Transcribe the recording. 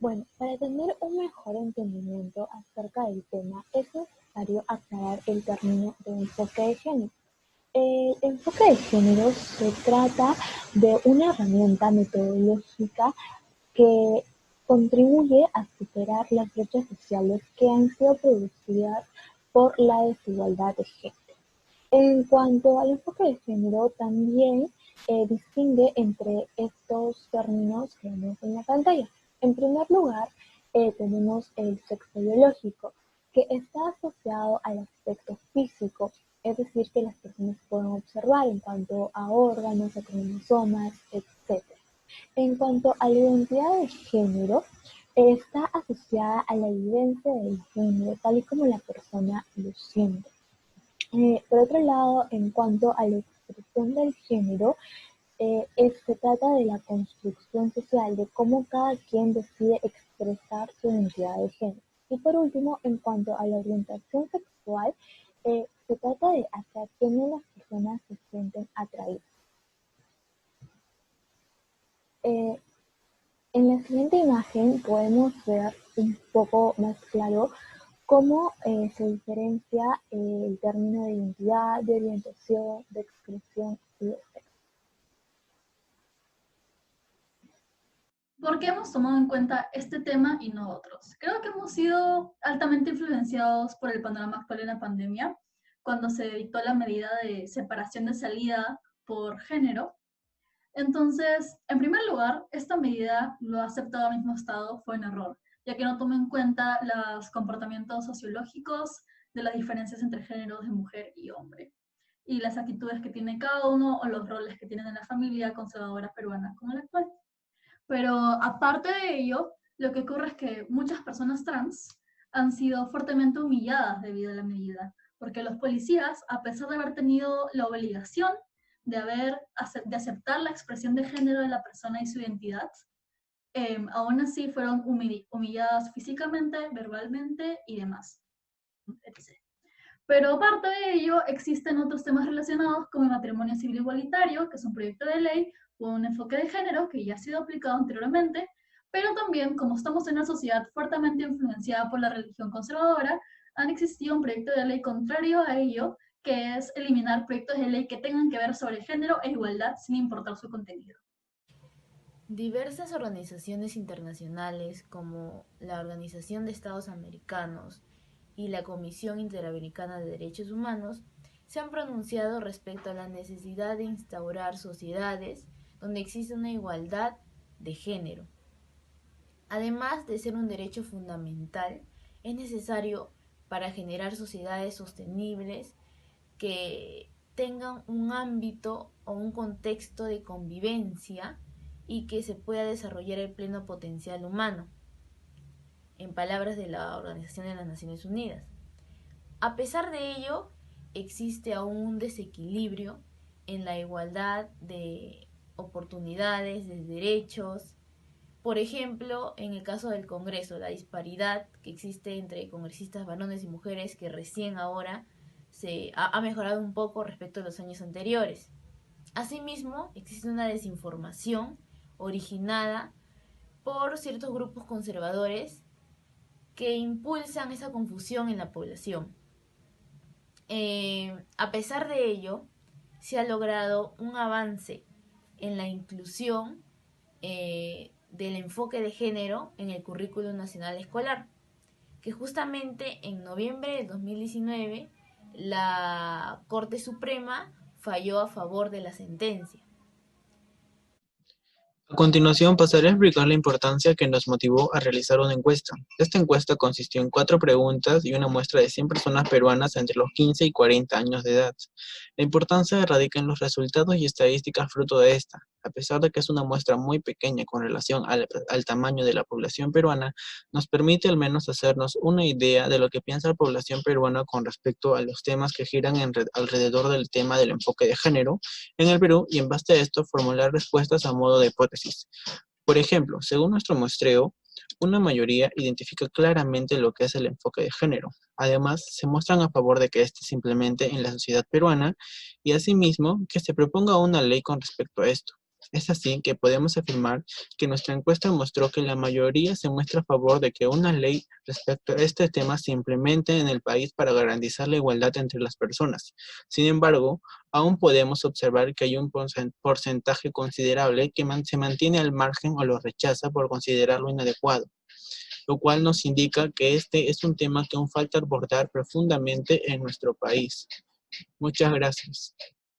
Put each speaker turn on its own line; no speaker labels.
Bueno, para tener un mejor entendimiento acerca del tema, es necesario aclarar el término de enfoque de género. El enfoque de género se trata de una herramienta metodológica que contribuye a superar las brechas sociales que han sido producidas por la desigualdad de género. En cuanto al enfoque de género, también distingue entre estos términos que vemos en la pantalla. En primer lugar, tenemos el sexo biológico, que está asociado al aspecto físico, es decir, que las personas pueden observar en cuanto a órganos, a cromosomas, etc. En cuanto a la identidad de género, está asociada a la vivencia del género, tal y como la persona lo siente. Por otro lado, en cuanto a la expresión del género, se trata de la construcción social, de cómo cada quien decide expresar su identidad de género. Y por último, en cuanto a la orientación sexual, se trata de hacia quiénes las personas se sienten atraídas. Eh, en la siguiente imagen podemos ver un poco más claro cómo se diferencia el término de identidad, de orientación, de expresión y de sexo.
¿Por qué hemos tomado en cuenta este tema y no otros? Creo que hemos sido altamente influenciados por el panorama actual en la pandemia, cuando se dictó la medida de separación de salida por género. Entonces, en primer lugar, esta medida lo ha aceptado el mismo Estado fue un error, ya que no toma en cuenta los comportamientos sociológicos de las diferencias entre géneros de mujer y hombre, y las actitudes que tiene cada uno o los roles que tienen en la familia conservadora peruana como la actual. Pero aparte de ello, lo que ocurre es que muchas personas trans han sido fuertemente humilladas debido a la medida, porque los policías, a pesar de haber tenido la obligación de aceptar la expresión de género de la persona y su identidad, aún así fueron humilladas físicamente, verbalmente y demás, etc. Pero aparte de ello, existen otros temas relacionados como el matrimonio civil igualitario, que es un proyecto de ley con un enfoque de género que ya ha sido aplicado anteriormente, pero también, como estamos en una sociedad fuertemente influenciada por la religión conservadora, han existido un proyecto de ley contrario a ello, que es eliminar proyectos de ley que tengan que ver sobre género e igualdad sin importar su contenido.
Diversas organizaciones internacionales como la Organización de Estados Americanos y la Comisión Interamericana de Derechos Humanos se han pronunciado respecto a la necesidad de instaurar sociedades donde exista una igualdad de género. Además de ser un derecho fundamental, es necesario para generar sociedades sostenibles que tengan un ámbito o un contexto de convivencia y que se pueda desarrollar el pleno potencial humano, en palabras de la Organización de las Naciones Unidas. A pesar de ello, existe aún un desequilibrio en la igualdad de oportunidades, de derechos. Por ejemplo, en el caso del Congreso, la disparidad que existe entre congresistas varones y mujeres que recién ahora ha mejorado un poco respecto a los años anteriores. Asimismo, existe una desinformación originada por ciertos grupos conservadores que impulsan esa confusión en la población. A pesar de ello, se ha logrado un avance en la inclusión del enfoque de género en el currículo nacional escolar, que justamente en noviembre de 2019 la Corte Suprema falló a favor de la sentencia.
A continuación, pasaré a explicar la importancia que nos motivó a realizar una encuesta. Esta encuesta consistió en 4 preguntas y una muestra de 100 personas peruanas entre los 15 y 40 años de edad. La importancia radica en los resultados y estadísticas fruto de esta. A pesar de que es una muestra muy pequeña con relación al tamaño de la población peruana, nos permite al menos hacernos una idea de lo que piensa la población peruana con respecto a los temas que giran alrededor del tema del enfoque de género en el Perú y en base a esto formular respuestas a modo de hipótesis. Por ejemplo, según nuestro muestreo, una mayoría identifica claramente lo que es el enfoque de género. Además, se muestran a favor de que éste se implemente en la sociedad peruana y asimismo que se proponga una ley con respecto a esto. Es así que podemos afirmar que nuestra encuesta mostró que la mayoría se muestra a favor de que una ley respecto a este tema se implemente en el país para garantizar la igualdad entre las personas. Sin embargo, aún podemos observar que hay un porcentaje considerable que se mantiene al margen o lo rechaza por considerarlo inadecuado, lo cual nos indica que este es un tema que aún falta abordar profundamente en nuestro país. Muchas gracias.